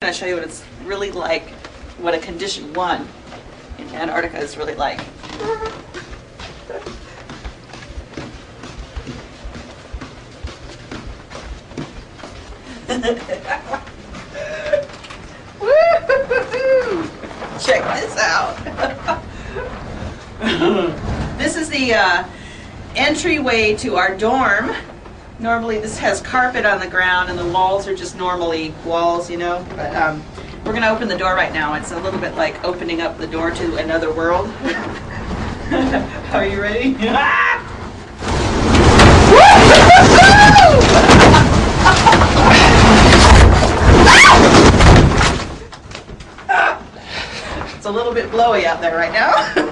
I'm going to show you what it's really like, what a condition 1 in Antarctica is really like. Woo-hoo-hoo-hoo. Check this out. This is the entryway to our dorm. Normally this has carpet on the ground and the walls are just normally walls, you know, but we're going to open the door right now. It's a little bit like opening up the door to another world. Are you ready? It's a little bit blowy out there right now.